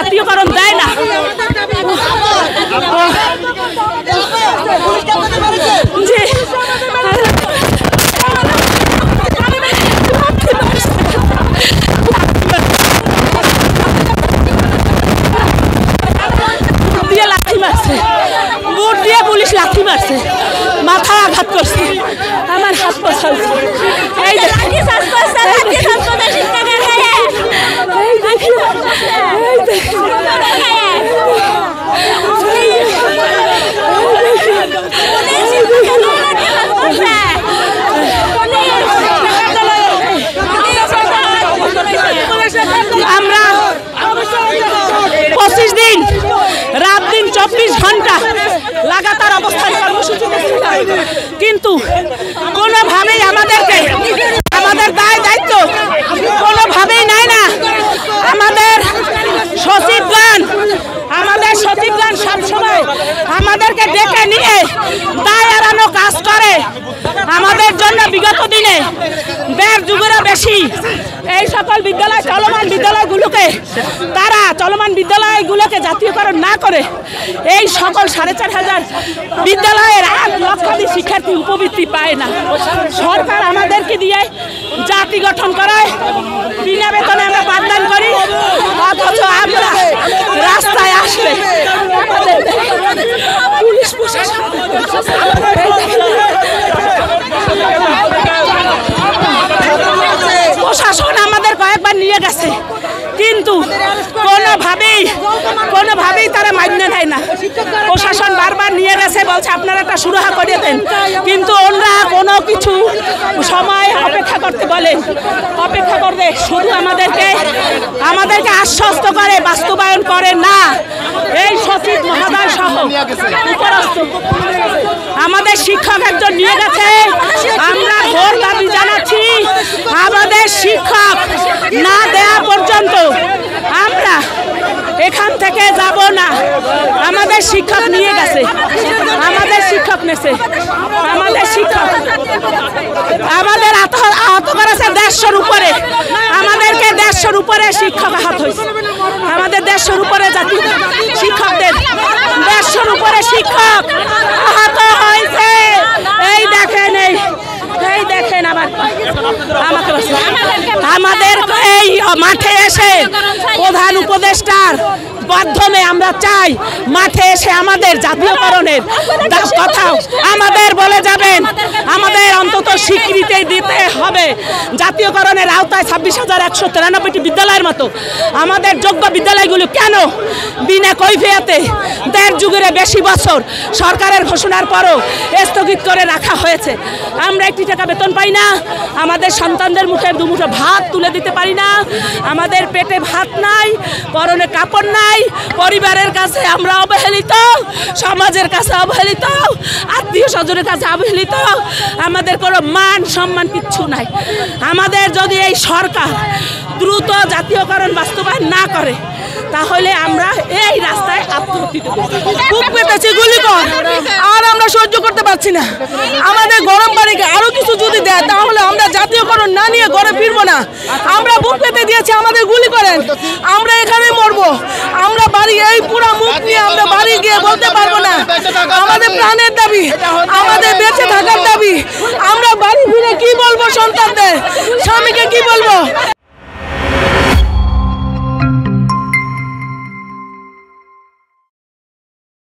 জাতীয়করণ দেয় না। জি দিয়ে লাঠি মারছে, বুট দিয়ে পুলিশ লাঠি মারছে, মাথায় আঘাত করছে, আমার হাত পা ছালছে। এই আমরা 25 দিন রাত দিন 24 ঘন্টা লাগাতার অবস্থান কর্মসূচি, কিন্তু কোনোভাবেই আমাদেরকে আমাদের দায় দায়িত্ব কোনোভাবেই নেয় না। আমাদের সচিবগণ সবসময় আমাদেরকে ডেকে নিয়ে দায় এড়ানো কাজ করে। আমাদের জন্য বিগত দিনে 1.5 যুগেরও বেশি এই সকল বিদ্যালয় চলমান বিদ্যালয়গুলোকে জাতীয়করণ না করে এই সকল 4,500 বিদ্যালয়ের 8 লক্ষাধিক শিক্ষার্থী উপবৃত্তি পায় না। সরকার আমাদেরকে দিয়ে জাতি গঠন করায়, বিনা বেতনে আমরা পাঠদান করি, অথচ আমরা রাস্তায় আসলে পুলিশ প্রশাসন আমাদের কয়েকবার নিয়ে গেছে, কিন্তু কোনোভাবেই তারা মান্য নেয় না। প্রশাসন বারবার নিয়ে গেছে, বলছে আপনারা একটা সুরাহা করে দেন, কিন্তু ওরা কোনো কিছু সময় অপেক্ষা করতে বলে, অপেক্ষা করবে শুধু আমাদেরকে আশ্বস্ত করে, বাস্তবায়ন করে না। এই সচিব মহোদয় সহ উপরস্থ আমাদের শিক্ষক একজন নিয়ে গেছে। আমরা ঘোর দাবি জানাচ্ছি, আমাদের শিক্ষক না দেওয়া পর্যন্ত আমরা এখান থেকে যাব না। আমাদের শিক্ষক নিয়ে গেছে, আমাদের শিক্ষক নেছে, আমাদের আহত করেছে 150-র উপরে, আমাদেরকে 150-র উপরে শিক্ষক আহত হয়েছে। আমাদের 150-র উপরে জাতীয় শিক্ষকদের 150-র উপরে শিক্ষক আহত হয়েছে। এই দেখেন আমাদের এই মাঠে এসে প্রধান উপদেষ্টার মাধ্যমে আমরা চাই মাঠে এসে আমাদের জাতীয়করণের কথা আমাদের বলে যাবেন। আমাদের অন্তত স্বীকৃতি দিতে হবে। জাতীয়করণের আওতায় 26,193টি বিদ্যালয়ের মতো আমাদের যোগ্য বিদ্যালয়গুলো কেন বিনা কৈফিয়তে 1.5 যুগের বেশি বছর সরকারের ঘোষণার পরও স্থগিত করে রাখা হয়েছে? আমরা 1 টাকা বেতন পাই না, আমাদের সন্তানদের মুখে দুমুঠো ভাত তুলে দিতে পারি না, আমাদের পেটে ভাত নাই, পরনে কাপড় নাই, পরিবারের কাছে আমরা অবহেলিত, সমাজের কাছে অবহেলিত, আত্মীয় স্বজনের কাছে অবহেলিত, আমাদের কোনো মান সম্মান কিচ্ছু নাই। আমাদের যদি এই সরকার দ্রুত জাতীয়করণ বাস্তবায়ন না করে তাহলে আমরা এই রাস্তায় আত্মহত্যা করব। খুব পেতেছি গুলি কর, আর আমরা সহ্য করতে পারছি না। আমাদের গরম পানিকে আরো কিছু যদি দেয় তাহলে আমরা জাতীয়করণ না নিয়ে ঘরে ফিরবো না। আমরা বুক পেতে দিয়েছি, আমাদের গুলি করেন, আমরা এখানেই মরবো। আমরা বাড়ি এই পুরো মুখ নিয়ে আমরা বাড়ি গিয়ে বলতে পারবো না। আমাদের প্রাণের দাবি, আমাদের বেঁচে থাকার দাবি। আমরা বাড়ি ফিরে কি বলবো? সন্তানদের, স্বামীকে কি বলবো?